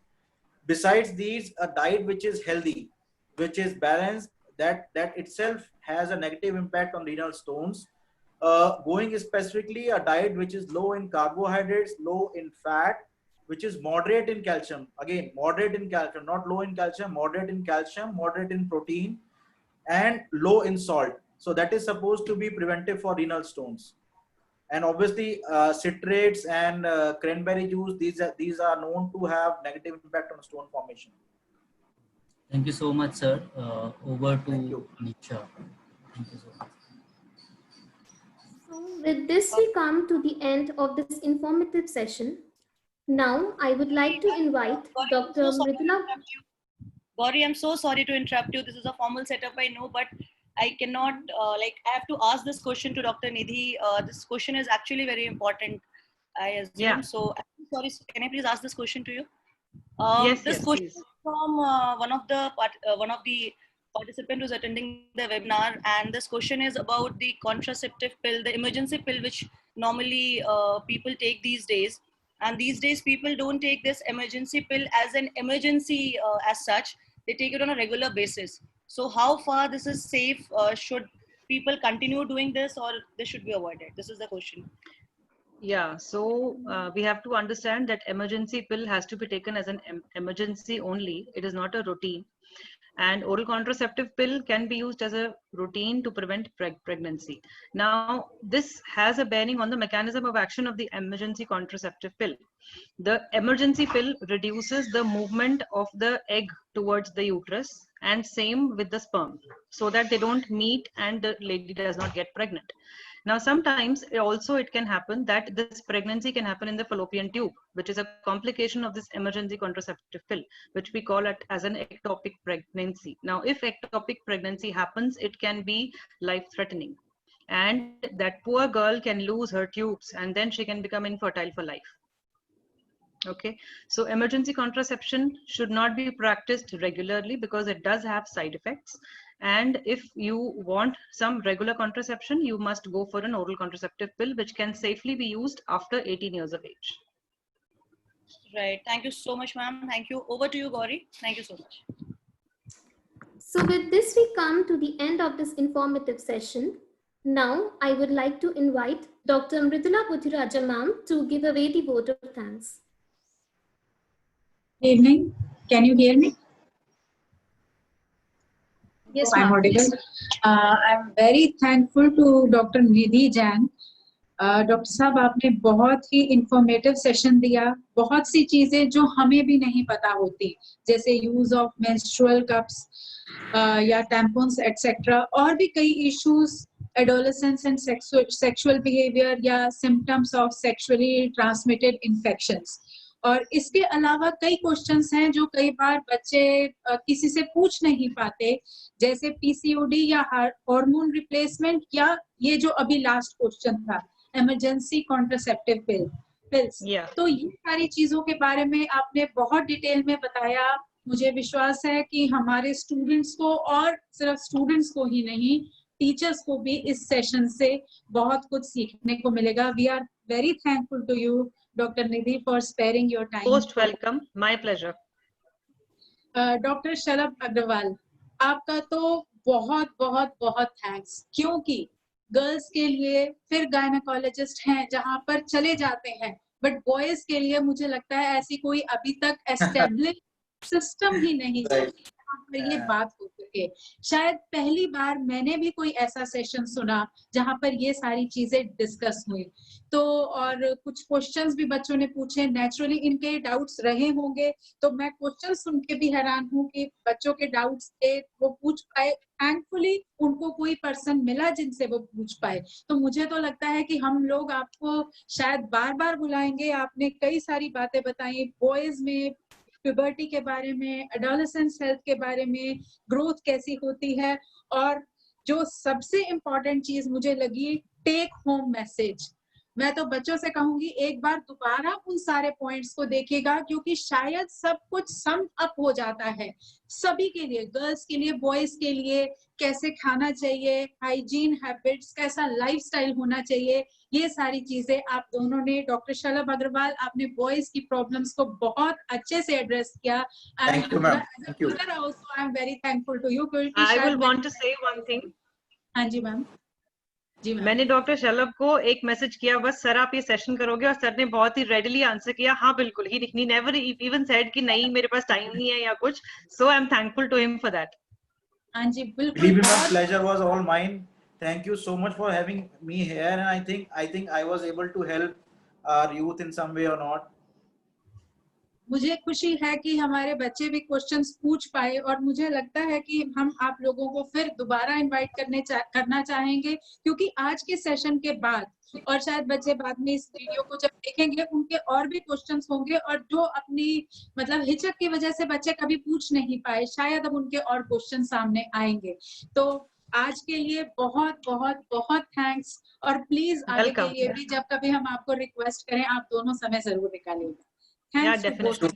Besides these, a diet which is healthy, which is balanced, that itself has a negative impact on renal stones. Going specifically, a diet which is low in carbohydrates, low in fat, which is moderate in calcium. Again, moderate in calcium, not low in calcium, moderate in calcium, moderate in protein, and low in salt. So that is supposed to be preventive for renal stones. And obviously, citrates and cranberry juice, these are known to have negative impact on stone formation. Thank you so much, sir. Over to Nisha. Thank you so much. So with this, we come to the end of this informative session. Now, I would like to invite Dr. Mridula. Gauri, I'm so sorry to interrupt you. This is a formal setup, I know, but I cannot, I have to ask this question to Dr. Nidhi. This question is actually very important, I assume. Yeah. So, I'm sorry, can I please ask this question to you? Yes, this yes, question please. is from one of the participant who's attending the webinar, and this question is about the contraceptive pill, the emergency pill, which normally people take these days. And these days, people don't take this emergency pill as an emergency as such. They take it on a regular basis. So how far this is safe? Should people continue doing this, or this should be avoided? This is the question. Yeah, so we have to understand that emergency pill has to be taken as an emergency only. It is not a routine. And oral contraceptive pill can be used as a routine to prevent pregnancy. Now, this has a bearing on the mechanism of action of the emergency contraceptive pill. The emergency pill reduces the movement of the egg towards the uterus, and same with the sperm, so that they don't meet and the lady does not get pregnant. Now, sometimes it can happen that this pregnancy can happen in the fallopian tube, which is a complication of this emergency contraceptive pill, which we call it as an ectopic pregnancy. Now, if ectopic pregnancy happens, it can be life-threatening. And that poor girl can lose her tubes, and then she can become infertile for life. Okay, so emergency contraception should not be practiced regularly because it does have side effects. And if you want some regular contraception, you must go for an oral contraceptive pill, which can safely be used after 18 years of age. Right. Thank you so much, ma'am. Thank you. Over to you, Gauri. Thank you so much. So with this, we come to the end of this informative session. Now, I would like to invite Dr. Mridula Buddhiraja ma'am to give away the vote of thanks. Good evening. Can you hear me? Yes, I'm audible. I'm very thankful to Dr. Nidhi Jain. Doctor साहब, आपने बहुत ही informative session दिया. बहुत सी चीजें जो हमें भी नहीं पता होती, जैसे यूज ऑफ मेंस्ट्रुअल कप्स या टैम्पन्स एटसेट्रा, और भी कई issues, adolescence and sexual behaviour या symptoms of sexually transmitted infections. और इसके अलावा कई क्वेश्चंस हैं जो कई बार बच्चे किसी से पूछ नहीं पाते, जैसे पीसीओडी या हार्मोन रिप्लेसमेंट, या ये जो अभी लास्ट क्वेश्चन था इमरजेंसी कॉन्ट्रासेप्टिव पिल्स. तो ये सारी चीजों के बारे में आपने बहुत डिटेल में बताया. मुझे विश्वास है कि हमारे स्टूडेंट्स को, और सिर्फ स्टूडेंट्स को ही नहीं, टीचर्स को भी इस सेशन से बहुत कुछ सीखने को मिलेगा. We are very thankful to you, Dr. Nidhi, for sparing your time. Most welcome. My pleasure. Dr. Shalabh Agrawal, आपका तो बहुत बहुत बहुत थैंक्स, क्योंकि गर्ल्स के लिए फिर गायनेकोलॉजिस्ट हैं जहां पर चले जाते हैं, बट बॉयज के लिए मुझे लगता है ऐसी कोई अभी तक एस्टेब्लिश सिस्टम ही नहीं है जहां पर ये बात हो सके. के। शायद पहली बार मैंने भी कोई ऐसा सेशन सुना जहां पर ये सारी चीजें डिस्कस हुई। तो और कुछ क्वेश्चंस भी बच्चों ने पूछे, नेचुरली इनके डाउट्स रहे होंगे, तो मैं क्वेश्चन सुन के भी हैरान हूँ कि बच्चों के डाउट्स थे वो पूछ पाए। थैंकफुली उनको कोई पर्सन मिला जिनसे वो पूछ पाए। तो मुझे तो लगता है कि हम लोग आपको शायद बार बार बुलाएंगे। आपने कई सारी बातें बताई, बॉयज में प्यूबर्टी के बारे में, एडोलेसेंस हेल्थ के बारे में, ग्रोथ कैसी होती है, और जो सबसे इम्पोर्टेंट चीज मुझे लगी, टेक होम मैसेज। मैं तो बच्चों से कहूंगी एक बार दोबारा उन सारे पॉइंट्स को देखिएगा, क्योंकि शायद सब कुछ सम अप हो जाता है सभी के लिए, गर्ल्स के लिए, बॉयज के लिए, कैसे खाना चाहिए, हाइजीन हैबिट्स, कैसा लाइफस्टाइल होना चाहिए, ये सारी चीजें आप दोनों ने, डॉक्टर शलभ अग्रवाल, आपने बॉयज की प्रॉब्लम्स को बहुत अच्छे से एड्रेस किया। Thank you, ma'am. Thank you. Also, I am very thankful to you. I will want to say one thing. हाँ जी मैम। जी मैम। मैंने डॉक्टर शलभ को एक मैसेज किया, बस सर आप ये सेशन करोगे, और सर ने बहुत ही रेडिली आंसर किया, हाँ बिल्कुल। ही नेवर इवन सेड कि नहीं मेरे पास टाइम नहीं है या कुछ। So I am thankful to him for that. हाँ जी बिल्कुल। Believe me, my pleasure was all mine. Thank you so much for having me here, and I think I was able to help our youth in some way or not. मुझे खुशी है कि हमारे बच्चे भी क्वेश्चंस पूछ पाए, और मुझे लगता है कि हम आप लोगों को फिर दोबारा इनवाइट करना चाहेंगे, क्योंकि आज के सेशन के बाद, और शायद बच्चे बाद में इस वीडियो को जब देखेंगे उनके और भी क्वेश्चंस होंगे, और जो अपनी मतलब हिचक की वजह से बच्चे कभी पूछ नहीं पाए, शायद अब उनके और क्वेश्चन सामने आएंगे। तो आज के लिए बहुत बहुत बहुत थैंक्स, और प्लीज आगे के लिए भी जब कभी हम आपको रिक्वेस्ट करें आप दोनों समय जरूर निकालिएगा। Yeah, definitely.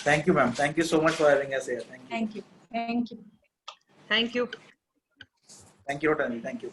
Thank you, ma'am. Thank you so much for having us here. Thank you. Thank you. Thank you. Thank you, Tani. Thank you.